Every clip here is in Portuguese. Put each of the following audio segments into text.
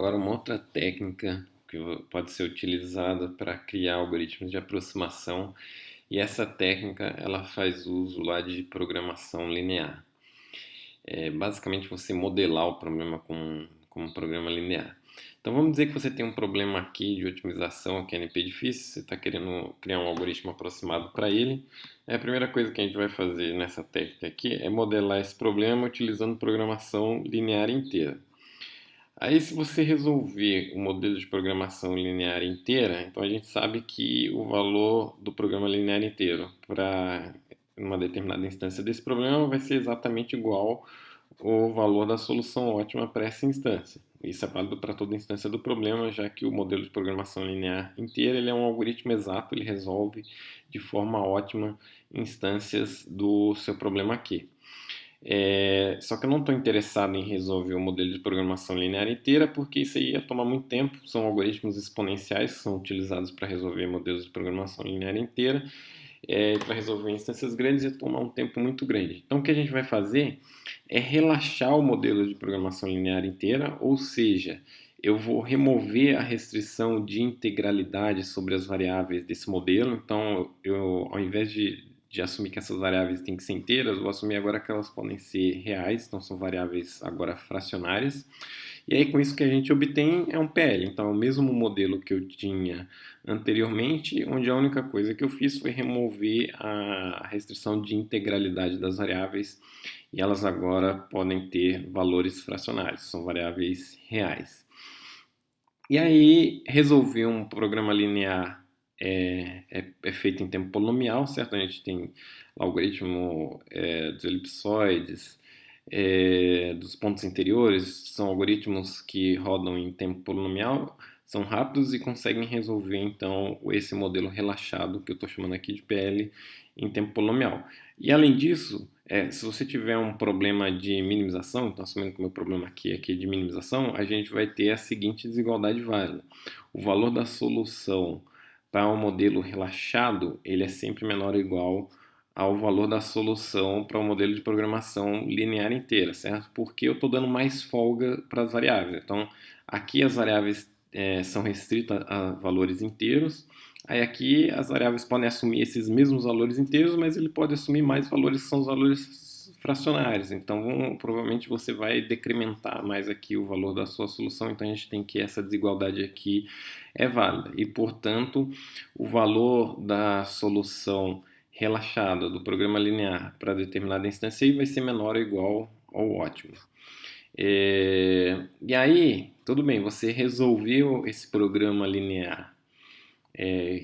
Agora, uma outra técnica que pode ser utilizada para criar algoritmos de aproximação, e essa técnica ela faz uso lá de programação linear. É basicamente você modelar o problema com um programa linear. Então vamos dizer que você tem um problema aqui de otimização, aqui NP difícil, você está querendo criar um algoritmo aproximado para ele. A primeira coisa que a gente vai fazer nessa técnica aqui é modelar esse problema utilizando programação linear inteira. Aí, se você resolver o modelo de programação linear inteira, então a gente sabe que o valor do programa linear inteiro para uma determinada instância desse problema vai ser exatamente igual ao valor da solução ótima para essa instância. Isso é válido para toda instância do problema, já que o modelo de programação linear inteira ele é um algoritmo exato, ele resolve de forma ótima instâncias do seu problema aqui. Só que eu não estou interessado em resolver o modelo de programação linear inteira, porque isso aí ia tomar muito tempo. São algoritmos exponenciais que são utilizados para resolver modelos de programação linear inteira. Para resolver instâncias grandes ia tomar um tempo muito grande. Então, o que a gente vai fazer é relaxar o modelo de programação linear inteira, ou seja, eu vou remover a restrição de integralidade sobre as variáveis desse modelo. Então, ao invés de assumir que essas variáveis têm que ser inteiras, eu vou assumir agora que elas podem ser reais, então são variáveis agora fracionárias. E aí com isso que a gente obtém é um PL, então é o mesmo modelo que eu tinha anteriormente, onde a única coisa que eu fiz foi remover a restrição de integralidade das variáveis e elas agora podem ter valores fracionários, são variáveis reais. E aí resolver um programa linear é feito em tempo polinomial, certo? A gente tem o algoritmo dos elipsoides, dos pontos interiores, são algoritmos que rodam em tempo polinomial, são rápidos e conseguem resolver então esse modelo relaxado que eu estou chamando aqui de PL em tempo polinomial. E além disso, se você tiver um problema de minimização, então assumindo que o meu problema aqui é de minimização, a gente vai ter a seguinte desigualdade válida. O valor da solução para um modelo relaxado, ele é sempre menor ou igual ao valor da solução para um modelo de programação linear inteira, certo? Porque eu estou dando mais folga para as variáveis. Então, aqui as variáveis são restritas a valores inteiros. Aí aqui as variáveis podem assumir esses mesmos valores inteiros, mas ele pode assumir mais valores que são os valores fracionários. Então, provavelmente você vai decrementar mais aqui o valor da sua solução. Então, a gente tem que essa desigualdade aqui é válida. E, portanto, o valor da solução relaxada do programa linear para determinada instância aí vai ser menor ou igual ao ótimo. E aí, tudo bem, você resolveu esse programa linear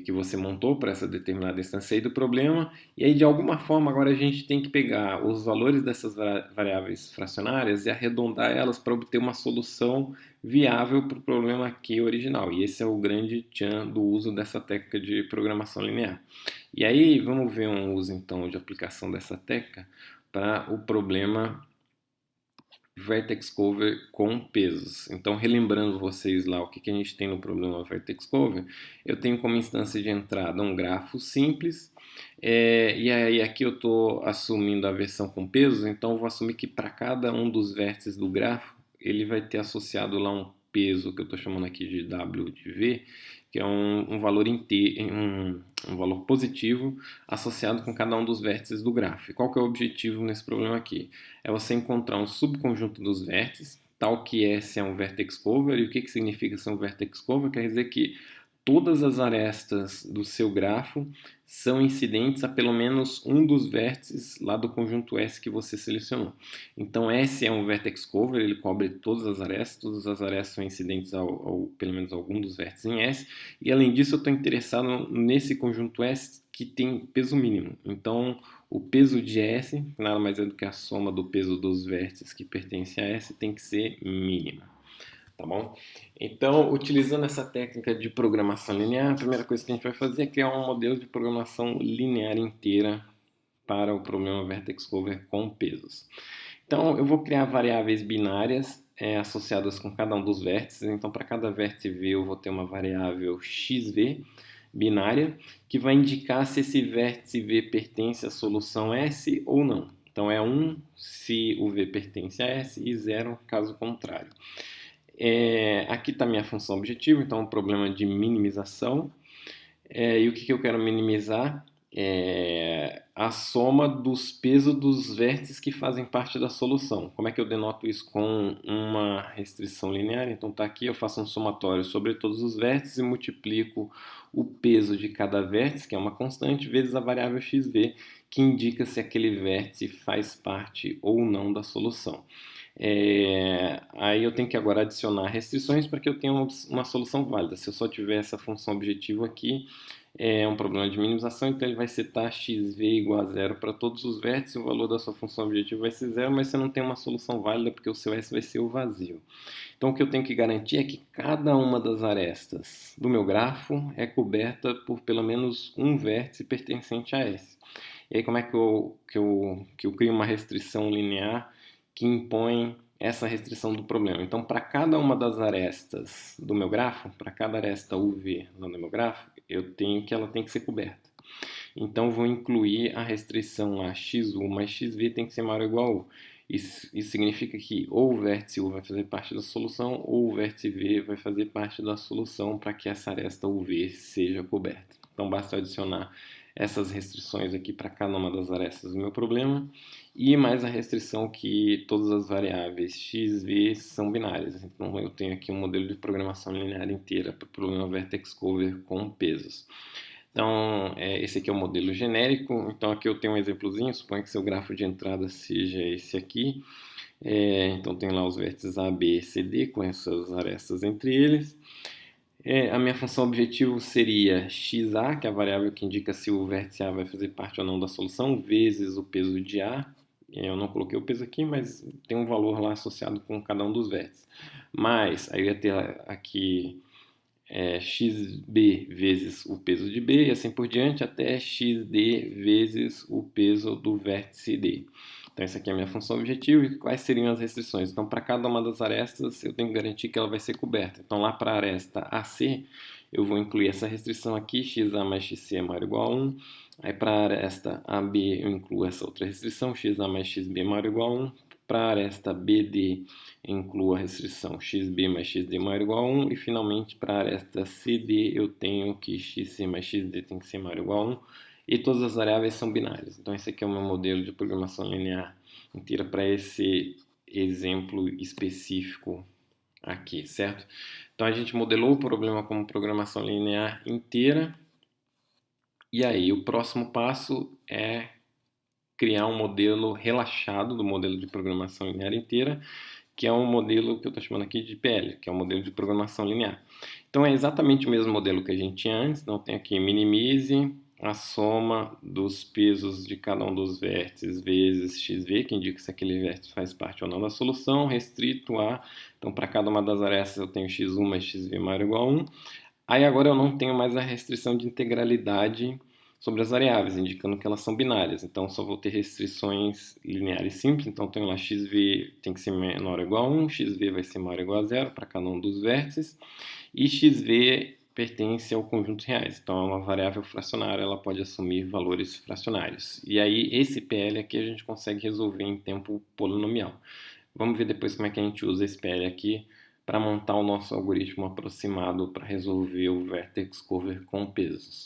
que você montou para essa determinada instância aí do problema, e aí de alguma forma agora a gente tem que pegar os valores dessas variáveis fracionárias e arredondar elas para obter uma solução viável para o problema aqui original. E esse é o grande tchan do uso dessa técnica de programação linear. E aí vamos ver um uso então de aplicação dessa técnica para o problema Vertex Cover com pesos. Então, relembrando vocês lá o que a gente tem no problema Vertex Cover, eu tenho como instância de entrada um grafo simples, e aí aqui eu estou assumindo a versão com pesos, então eu vou assumir que para cada um dos vértices do grafo, ele vai ter associado lá um peso que eu estou chamando aqui de W de V, que é um valor um valor positivo associado com cada um dos vértices do grafo. E qual que é o objetivo nesse problema aqui? É você encontrar um subconjunto dos vértices, tal que S é um vertex cover. E o que significa ser um vertex cover? Quer dizer que todas as arestas do seu grafo são incidentes a pelo menos um dos vértices lá do conjunto S que você selecionou. Então S é um vertex cover, ele cobre todas as arestas são incidentes ao pelo menos algum dos vértices em S, e além disso eu estou interessado nesse conjunto S que tem peso mínimo. Então o peso de S, que nada mais é do que a soma do peso dos vértices que pertencem a S, tem que ser mínima. Tá bom? Então, utilizando essa técnica de programação linear, a primeira coisa que a gente vai fazer é criar um modelo de programação linear inteira para o problema Vertex Cover com pesos. Então, eu vou criar variáveis binárias associadas com cada um dos vértices. Então, para cada vértice V, eu vou ter uma variável xv binária que vai indicar se esse vértice V pertence à solução S ou não. Então, é 1 se o V pertence a S e 0 caso contrário. Aqui está minha função objetivo, então um problema de minimização. E o que eu quero minimizar? A soma dos pesos dos vértices que fazem parte da solução. Como é que eu denoto isso com uma restrição linear? Então tá aqui, eu faço um somatório sobre todos os vértices e multiplico o peso de cada vértice, que é uma constante, vezes a variável xv, que indica se aquele vértice faz parte ou não da solução. Aí eu tenho que agora adicionar restrições para que eu tenha uma solução válida. Se eu só tiver essa função objetivo aqui, é um problema de minimização, então ele vai setar xv igual a zero para todos os vértices, o valor da sua função objetivo vai ser zero, mas você não tem uma solução válida porque o seu S vai ser o vazio. Então o que eu tenho que garantir é que cada uma das arestas do meu grafo é coberta por pelo menos um vértice pertencente a S. E aí como é que eu crio uma restrição linear que impõe essa restrição do problema? Então, para cada uma das arestas do meu grafo, para cada aresta UV no meu grafo, ela tem que ser coberta. Então, vou incluir a restrição lá, xu mais xv tem que ser maior ou igual a u. Isso significa que ou o vértice U vai fazer parte da solução, ou o vértice V vai fazer parte da solução para que essa aresta UV seja coberta. Então, basta adicionar essas restrições aqui para cada uma das arestas do meu problema, e mais a restrição que todas as variáveis x, v são binárias. Então, eu tenho aqui um modelo de programação linear inteira para o problema vertex cover com pesos. Então, esse aqui é o modelo genérico. Então, aqui eu tenho um exemplozinho. Suponha que seu grafo de entrada seja esse aqui. Então, tem lá os vértices A, B, C, D, com essas arestas entre eles. A minha função objetivo seria xa, que é a variável que indica se o vértice A vai fazer parte ou não da solução, vezes o peso de A. Eu não coloquei o peso aqui, mas tem um valor lá associado com cada um dos vértices. Mas, aí eu ia ter aqui xb vezes o peso de B e assim por diante, até xd vezes o peso do vértice D. Então, essa aqui é a minha função objetivo. E quais seriam as restrições? Então, para cada uma das arestas, eu tenho que garantir que ela vai ser coberta. Então, lá para a aresta AC, eu vou incluir essa restrição aqui, xa mais xc é maior ou igual a 1. Aí, para a aresta AB, eu incluo essa outra restrição, xa mais xb é maior ou igual a 1. Para a aresta BD, incluo a restrição xb mais xd maior ou igual a 1. E, finalmente, para a aresta CD, eu tenho que xc mais xd tem que ser maior ou igual a 1. E todas as variáveis são binárias. Então, esse aqui é o meu modelo de programação linear inteira para esse exemplo específico aqui, certo? Então, a gente modelou o problema como programação linear inteira. E aí, o próximo passo é criar um modelo relaxado do modelo de programação linear inteira, que é um modelo que eu estou chamando aqui de PL, que é um modelo de programação linear. Então, é exatamente o mesmo modelo que a gente tinha antes. Então, tem aqui minimize a soma dos pesos de cada um dos vértices vezes xv, que indica se aquele vértice faz parte ou não da solução, restrito a... Então, para cada uma das arestas eu tenho x1 mais xv maior ou igual a 1. Aí agora eu não tenho mais a restrição de integralidade sobre as variáveis, indicando que elas são binárias. Então, só vou ter restrições lineares simples. Então, tenho lá xv tem que ser menor ou igual a 1, xv vai ser maior ou igual a 0 para cada um dos vértices, e xv pertence ao conjunto reais. Então, é uma variável fracionária, ela pode assumir valores fracionários. E aí, esse PL aqui a gente consegue resolver em tempo polinomial. Vamos ver depois como é que a gente usa esse PL aqui para montar o nosso algoritmo aproximado para resolver o vertex cover com pesos.